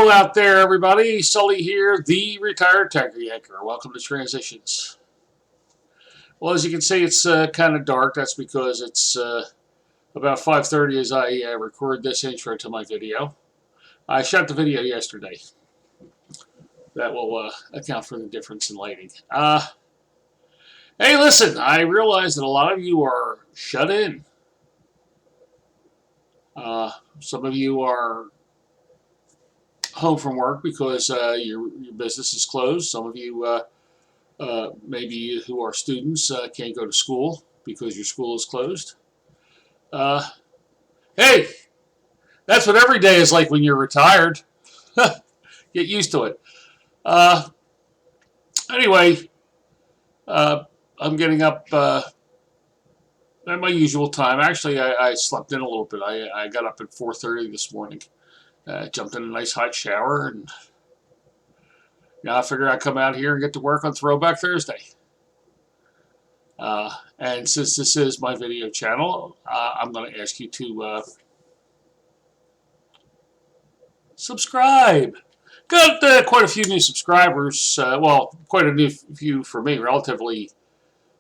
Hello out there, everybody. Sully here, the retired tiger yanker. Welcome to Transitions. Well, as you can see, it's kind of dark. That's because it's about 5:30 as I record this intro to my video. I shot the video yesterday. That will account for the difference in lighting. Hey, listen, I realize that a lot of you are shut in. Some of you are home from work because your business is closed. Some of you, maybe who are students, can't go to school because your school is closed. Hey, that's what every day is like when you're retired. Get used to it. Anyway, I'm getting up at my usual time. Actually, I slept in a little bit. I got up at 4:30 this morning. Jumped in a nice hot shower, and now I figured I'd come out here and get to work on Throwback Thursday. And since this is my video channel, I'm going to ask you to subscribe. Got quite a few new subscribers. Well, quite a few for me, relatively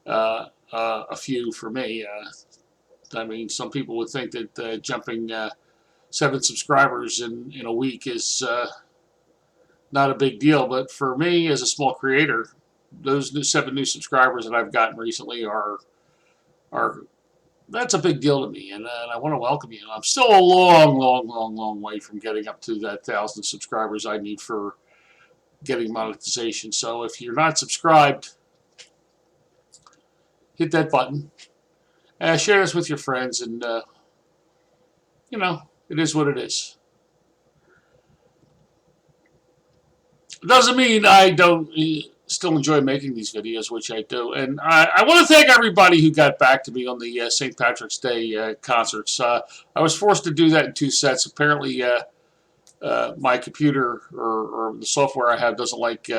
a few for me. I mean, some people would think that jumping 7 subscribers in a week is not a big deal, but for me as a small creator, those 7 new subscribers that I've gotten recently are that's a big deal to me, and I want to welcome you. I'm still a long way from getting up to that 1,000 subscribers I need for getting monetization. So if you're not subscribed, hit that button, share this with your friends, and you know, it is what it is. It doesn't mean I don't still enjoy making these videos, which I do. And I want to thank everybody who got back to me on the St. Patrick's Day concerts. I was forced to do that in 2 sets. Apparently, my computer or the software I have doesn't like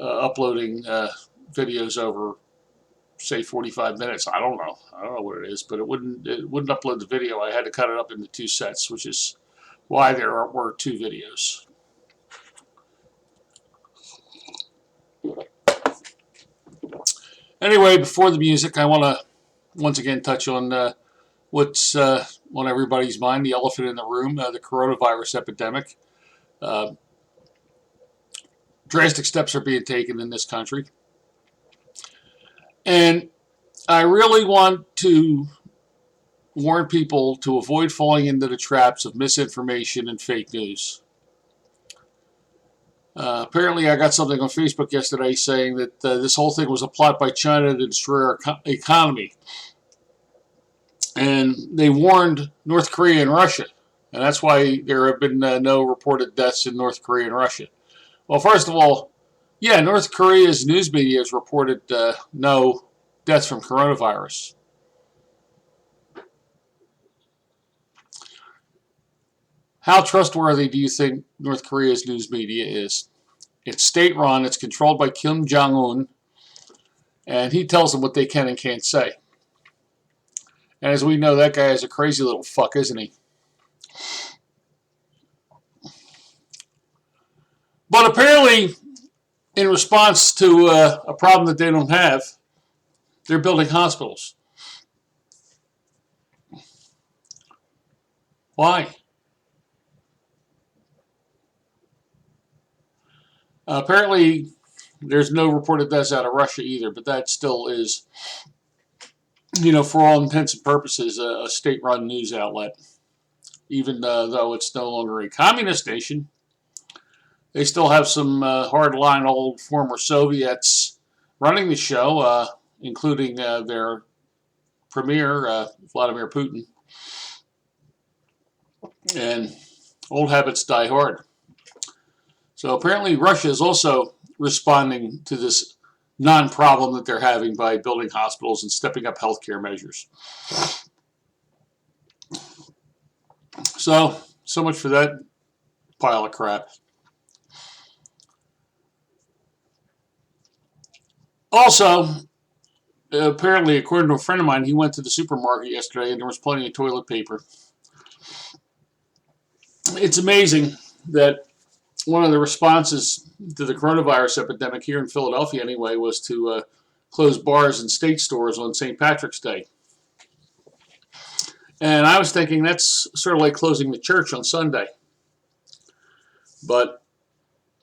uploading videos over, say, 45 minutes. I don't know what it is, but it wouldn't upload the video. I had to cut it up into 2 sets, which is why there were 2 videos. Anyway, before the music, I want to once again touch on what's on everybody's mind, the elephant in the room, the coronavirus epidemic. Drastic steps are being taken in this country. And I really want to warn people to avoid falling into the traps of misinformation and fake news. Apparently, I got something on Facebook yesterday saying that this whole thing was a plot by China to destroy our economy. And they warned North Korea and Russia. And that's why there have been no reported deaths in North Korea and Russia. Well, first of all, yeah, North Korea's news media has reported no deaths from coronavirus. How trustworthy do you think North Korea's news media is? It's state-run, it's controlled by Kim Jong-un, and he tells them what they can and can't say. And as we know, that guy is a crazy little fuck, isn't he? But apparently, in response to a problem that they don't have, they're building hospitals. Why? Apparently, there's no reported deaths out of Russia either, but that still is, you know, for all intents and purposes, a state-run news outlet. Even though it's no longer a communist nation, they still have some hard-line old former Soviets running the show, including their premier, Vladimir Putin. And old habits die hard. So apparently Russia is also responding to this non-problem that they're having by building hospitals and stepping up healthcare measures. So much for that pile of crap. Also, apparently, according to a friend of mine, he went to the supermarket yesterday and there was plenty of toilet paper. It's amazing that one of the responses to the coronavirus epidemic here in Philadelphia anyway was to close bars and state stores on St. Patrick's Day. And I was thinking that's sort of like closing the church on Sunday. But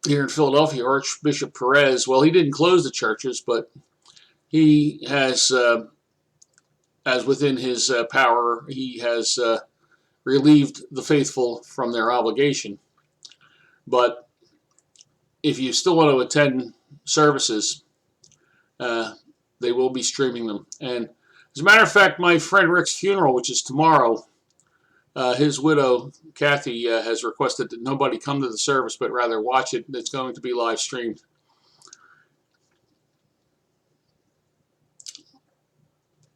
here in Philadelphia, Archbishop Perez, well, he didn't close the churches, but he has, as within his power, he has relieved the faithful from their obligation. But if you still want to attend services, they will be streaming them. And as a matter of fact, my friend Rick's funeral, which is tomorrow, his widow, Kathy, has requested that nobody come to the service, but rather watch it. It's going to be live streamed.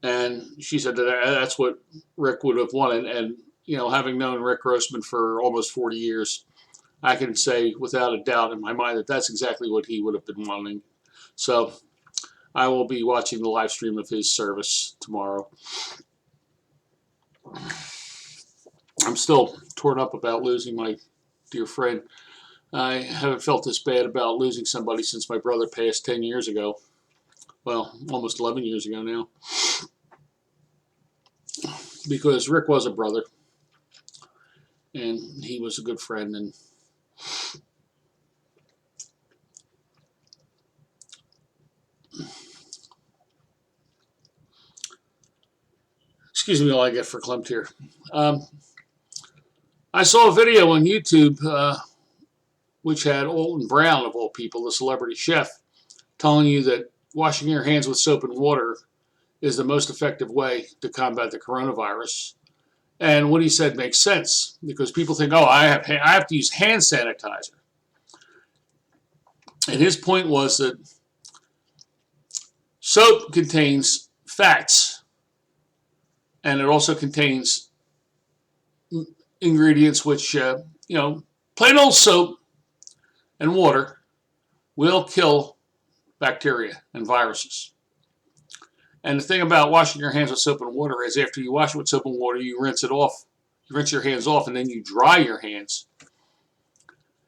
And she said that that's what Rick would have wanted. And, you know, having known Rick Grossman for almost 40 years, I can say without a doubt in my mind that that's exactly what he would have been wanting. So I will be watching the live stream of his service tomorrow. I'm still torn up about losing my dear friend. I haven't felt this bad about losing somebody since my brother passed 10 years ago. Well, almost 11 years ago now. Because Rick was a brother. And he was a good friend. And excuse me while I get verklempt here. I saw a video on YouTube which had Alton Brown, of all people, the celebrity chef, telling you that washing your hands with soap and water is the most effective way to combat the coronavirus. And what he said makes sense, because people think, oh, I have to use hand sanitizer. And his point was that soap contains fats, and it also contains ingredients which, you know, plain old soap and water will kill bacteria and viruses. And the thing about washing your hands with soap and water is after you wash it with soap and water, you rinse it off. You rinse your hands off, and then you dry your hands.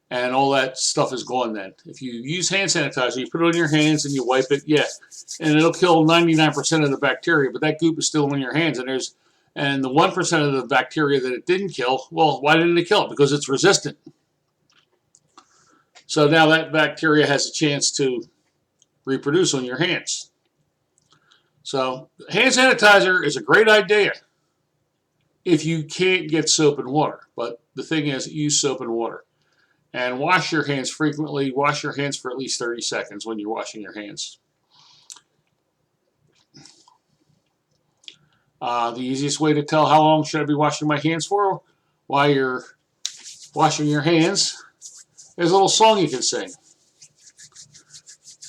And all that stuff is gone then. If you use hand sanitizer, you put it on your hands and you wipe it, yeah. And it'll kill 99% of the bacteria, but that goop is still on your hands. And the 1% of the bacteria that it didn't kill, well, why didn't it kill it? Because it's resistant. So now that bacteria has a chance to reproduce on your hands. So hand sanitizer is a great idea if you can't get soap and water. But the thing is, use soap and water. And wash your hands frequently. Wash your hands for at least 30 seconds when you're washing your hands. The easiest way to tell how long should I be washing my hands for while you're washing your hands, there's a little song you can sing.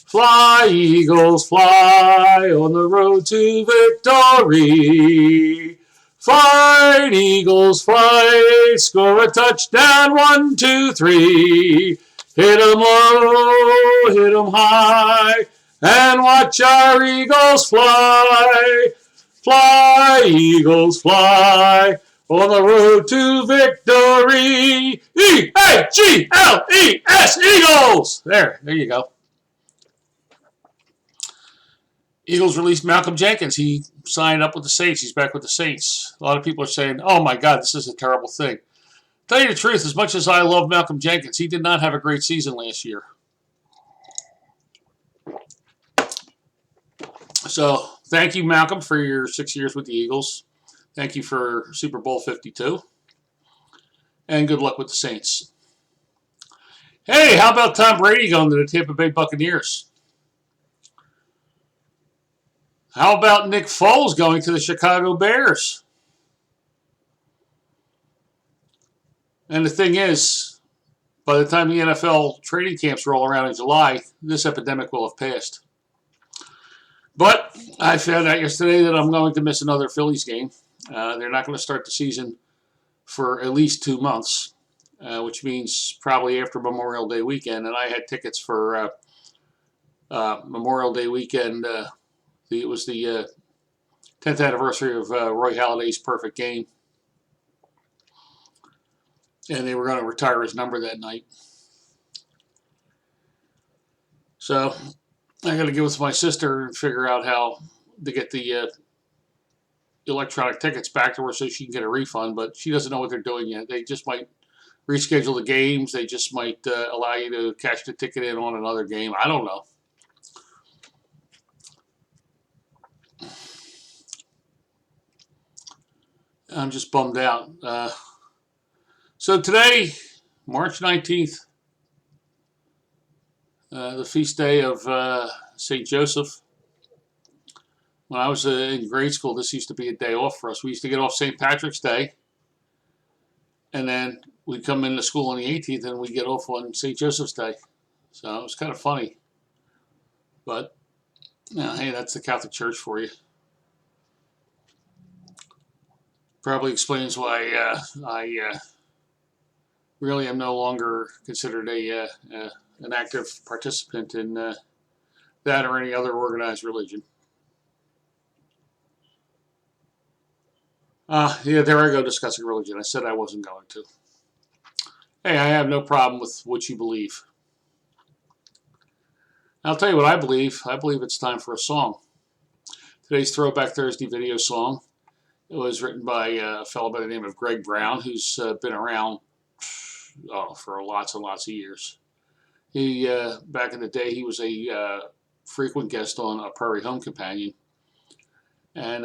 Fly, eagles, fly on the road to victory. Fight, eagles, fight, score a touchdown, 1, 2, 3. Hit 'em low, hit 'em high, and watch our eagles fly. Fly, eagles, fly, on the road to victory. E-A-G-L-E-S, Eagles! There you go. Eagles released Malcolm Jenkins. He signed up with the Saints. He's back with the Saints. A lot of people are saying, oh my God, this is a terrible thing. Tell you the truth, as much as I love Malcolm Jenkins, he did not have a great season last year. So thank you, Malcolm, for your 6 years with the Eagles. Thank you for Super Bowl 52. And good luck with the Saints. Hey, how about Tom Brady going to the Tampa Bay Buccaneers? How about Nick Foles going to the Chicago Bears? And the thing is, by the time the NFL training camps roll around in July, this epidemic will have passed. But I found out yesterday that I'm going to miss another Phillies game. They're not going to start the season for at least 2 months, which means probably after Memorial Day weekend. And I had tickets for Memorial Day weekend. It was the 10th anniversary of Roy Halladay's perfect game. And they were going to retire his number that night. So I got to get with my sister and figure out how to get the electronic tickets back to her so she can get a refund. But she doesn't know what they're doing yet. They just might reschedule the games. They just might allow you to cash the ticket in on another game. I don't know. I'm just bummed out. So today, March 19th, the feast day of St. Joseph. When I was in grade school, this used to be a day off for us. We used to get off St. Patrick's Day, and then we'd come into school on the 18th, and we'd get off on St. Joseph's Day. So it was kind of funny. But, hey, that's the Catholic Church for you. Probably explains why I really am no longer considered an active participant in that or any other organized religion. Yeah, there I go discussing religion. I said I wasn't going to. Hey, I have no problem with what you believe. I'll tell you what I believe. I believe it's time for a song. Today's Throwback Thursday video song. It was written by a fellow by the name of Greg Brown, who's been around for lots and lots of years. He back in the day, he was a frequent guest on a Prairie Home Companion, and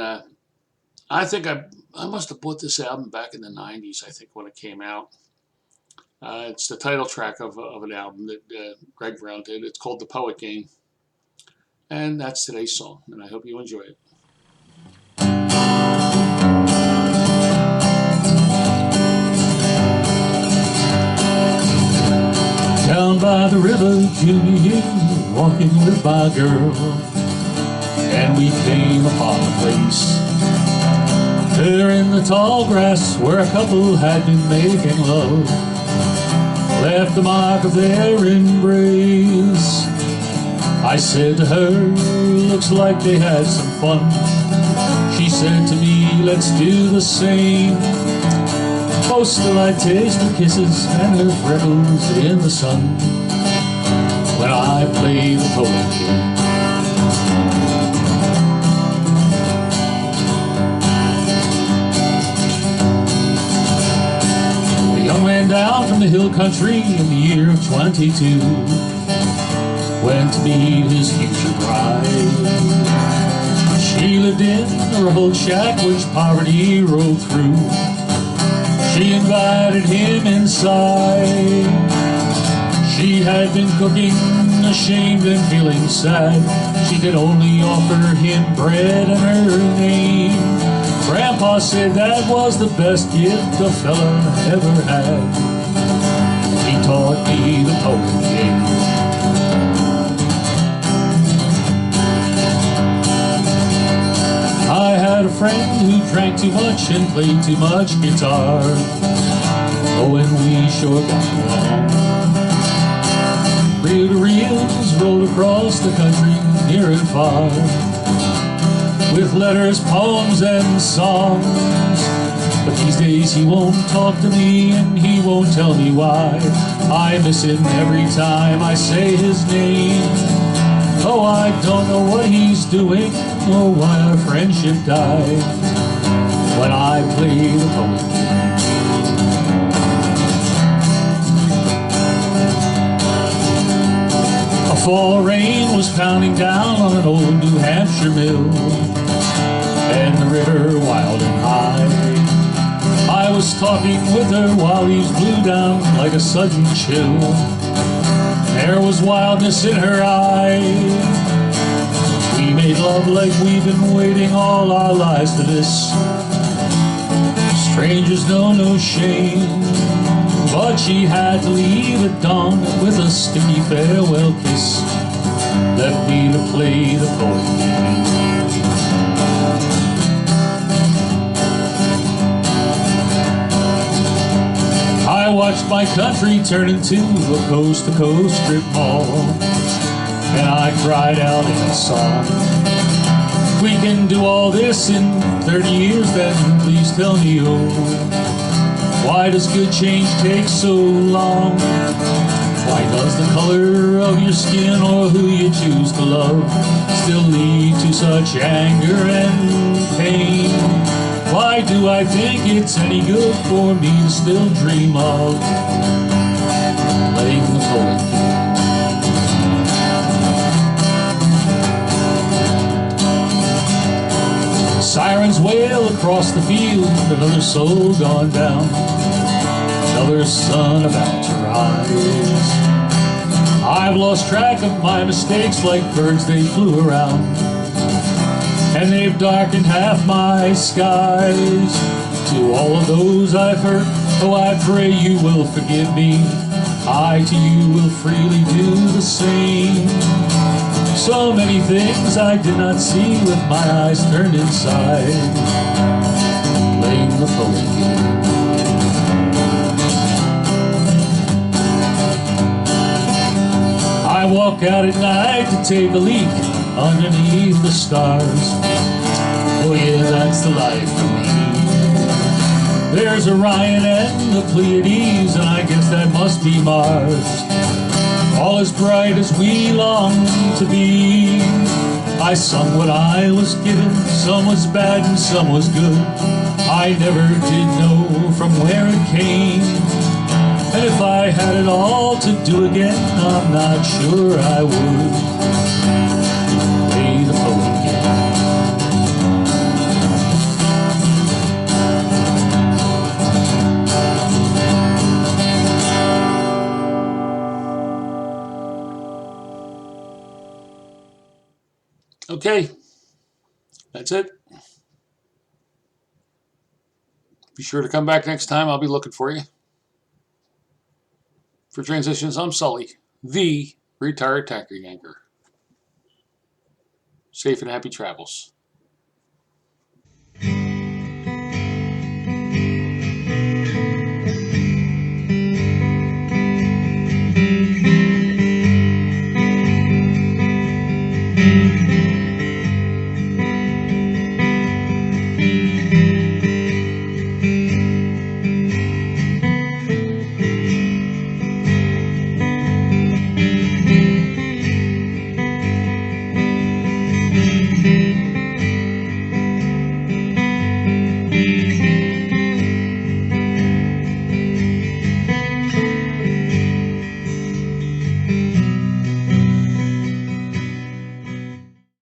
I think I must have bought this album back in the 90s, I think, when it came out. It's the title track of an album that Greg Brown did. It's called The Poet Game. And that's today's song, and I hope you enjoy it. Down by the river, Junior, walking with my girl, and we came upon a place there in the tall grass where a couple had been making love, left the mark of their embrace. I said to her, looks like they had some fun. She said to me, let's do the same. Both still I taste her kisses and her freckles in the sun when I play the poet game. A young man down from the hill country in the year of 22 went to meet his future bride. She lived in her old shack which poverty rolled through. She invited him inside. She had been cooking, ashamed and feeling sad. She could only offer him bread and her name. Grandpa said that was the best gift a fella ever had. He taught me the poet game. I had a friend who drank too much and played too much guitar. Oh, and we sure got along. Reel-to-reels rolled across the country near and far, with letters, poems, and songs. But these days he won't talk to me and he won't tell me why. I miss him every time I say his name. Oh, I don't know what he's doing or why our friendship died when I play the poet game. A fall rain was pounding down on an old New Hampshire mill, and the river wild and high. I was talking with her while leaves blew down like a sudden chill. There was wildness in her eye. We made love like we've been waiting all our lives for this. Strangers know no shame, but she had to leave at dawn with a sticky farewell kiss. Left me to play the poet game. I watched my country turn into a coast-to-coast strip mall, and I cried out in a song. If we can do all this in 30 years, then please tell me, oh, why does good change take so long? Why does the color of your skin or who you choose to love still lead to such anger and pain? Why do I think it's any good for me to still dream of playing the poet? Sirens wail across the field, another soul gone down, another sun about to rise. I've lost track of my mistakes like birds they flew around, and they've darkened half my skies. To all of those I've hurt, oh, I pray you will forgive me. I to you will freely do the same. So many things I did not see with my eyes turned inside, playing the poet game. I walk out at night to take a leak underneath the stars. Oh yeah, that's the life for me. There's Orion and the Pleiades, and I guess that must be Mars. All as bright as we long to be. I sung what I was given, some was bad and some was good. I never did know from where it came. And if I had it all to do again, I'm not sure I would play the poet game. Okay, that's it. Be sure to come back next time. I'll be looking for you. For Transitions, I'm Sully, the retired tanker yanker. Safe and happy travels.